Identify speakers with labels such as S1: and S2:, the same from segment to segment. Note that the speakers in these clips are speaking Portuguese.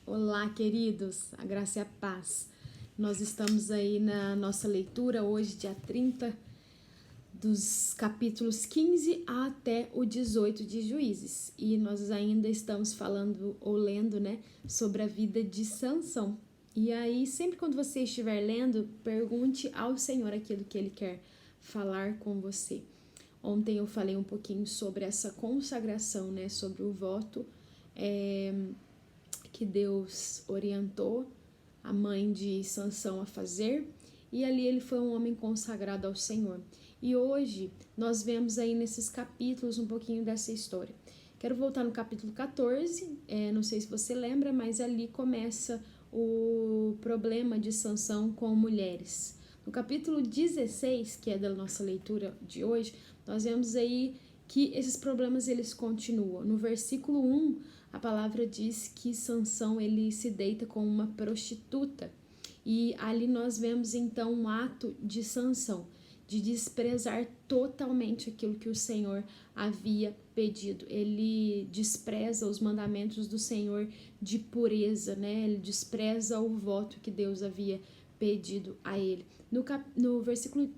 S1: Olá, queridos, a graça e a paz. Nós estamos aí na nossa leitura hoje, dia 30, dos capítulos 15 até o 18 de Juízes. E nós ainda estamos falando ou lendo, sobre a vida de Sansão. E aí, sempre quando você estiver lendo, pergunte ao Senhor aquilo que Ele quer falar com você. Ontem eu falei um pouquinho sobre essa consagração, sobre o voto, que Deus orientou a mãe de Sansão a fazer, e ali ele foi um homem consagrado ao Senhor. E hoje nós vemos aí nesses capítulos um pouquinho dessa história. Quero voltar no capítulo 14, não sei se você lembra, mas ali começa o problema de Sansão com mulheres. No capítulo 16, que é da nossa leitura de hoje, nós vemos aí que esses problemas eles continuam. No versículo 1, a palavra diz que Sansão ele se deita com uma prostituta. E ali nós vemos então um ato de Sansão, de desprezar totalmente aquilo que o Senhor havia pedido. Ele despreza os mandamentos do Senhor de pureza, Ele despreza o voto que Deus havia pedido a ele. No versículo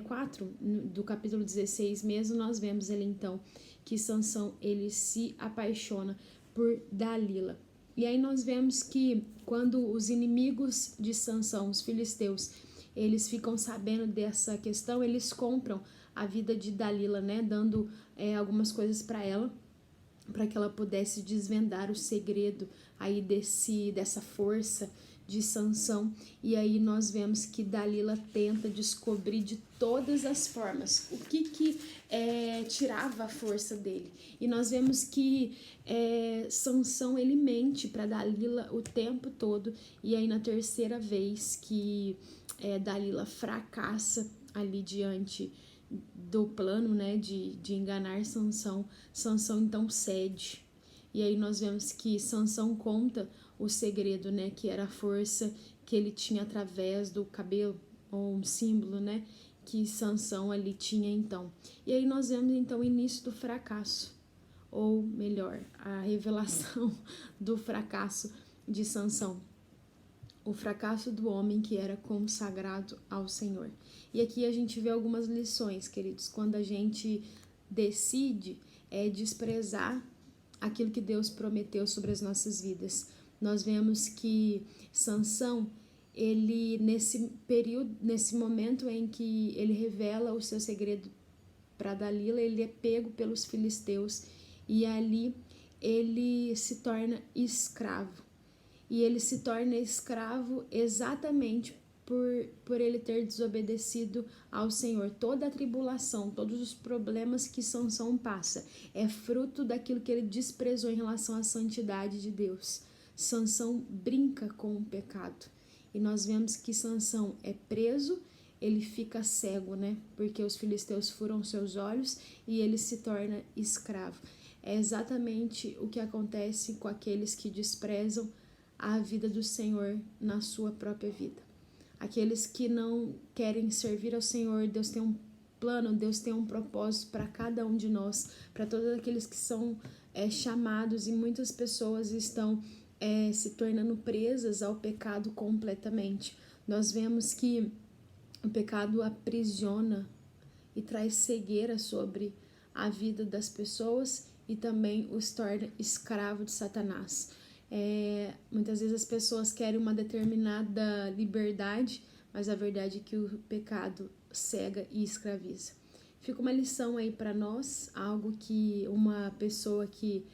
S1: 4 do capítulo 16 mesmo, nós vemos ele então que Sansão ele se apaixona por Dalila. E aí nós vemos que quando os inimigos de Sansão, os filisteus, eles ficam sabendo dessa questão, eles compram a vida de Dalila, dando algumas coisas para ela, para que ela pudesse desvendar o segredo aí dessa força de Sansão. E aí nós vemos que Dalila tenta descobrir de todas as formas o que tirava a força dele. E nós vemos que Sansão ele mente para Dalila o tempo todo. E aí na terceira vez que Dalila fracassa ali diante do plano, de enganar Sansão, Sansão então cede. E aí nós vemos que Sansão conta o segredo, que era a força que ele tinha através do cabelo, ou um símbolo, que Sansão ali tinha então. E aí nós vemos então o início do fracasso, ou melhor, a revelação do fracasso de Sansão. O fracasso do homem que era consagrado ao Senhor. E aqui a gente vê algumas lições, queridos, quando a gente decide desprezar aquilo que Deus prometeu sobre as nossas vidas. Nós vemos que Sansão, ele nesse momento em que ele revela o seu segredo para Dalila, ele é pego pelos filisteus e ali ele se torna escravo. E ele se torna escravo exatamente por ele ter desobedecido ao Senhor. Toda a tribulação, todos os problemas que Sansão passa é fruto daquilo que ele desprezou em relação à santidade de Deus. Sansão brinca com o pecado. E nós vemos que Sansão é preso, ele fica cego, porque os filisteus furam seus olhos e ele se torna escravo. É exatamente o que acontece com aqueles que desprezam a vida do Senhor na sua própria vida. Aqueles que não querem servir ao Senhor, Deus tem um plano, Deus tem um propósito para cada um de nós, para todos aqueles que são chamados, e muitas pessoas estão se tornando presas ao pecado completamente. Nós vemos que o pecado aprisiona e traz cegueira sobre a vida das pessoas e também os torna escravo de Satanás. Muitas vezes as pessoas querem uma determinada liberdade, mas a verdade é que o pecado cega e escraviza. Fica uma lição aí para nós, algo que uma pessoa que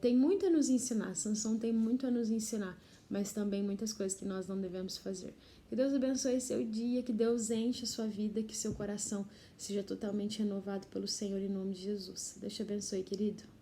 S1: tem muito a nos ensinar. Sansão tem muito a nos ensinar, mas também muitas coisas que nós não devemos fazer. Que Deus abençoe seu dia, que Deus enche a sua vida, que seu coração seja totalmente renovado pelo Senhor em nome de Jesus. Deus te abençoe, querido.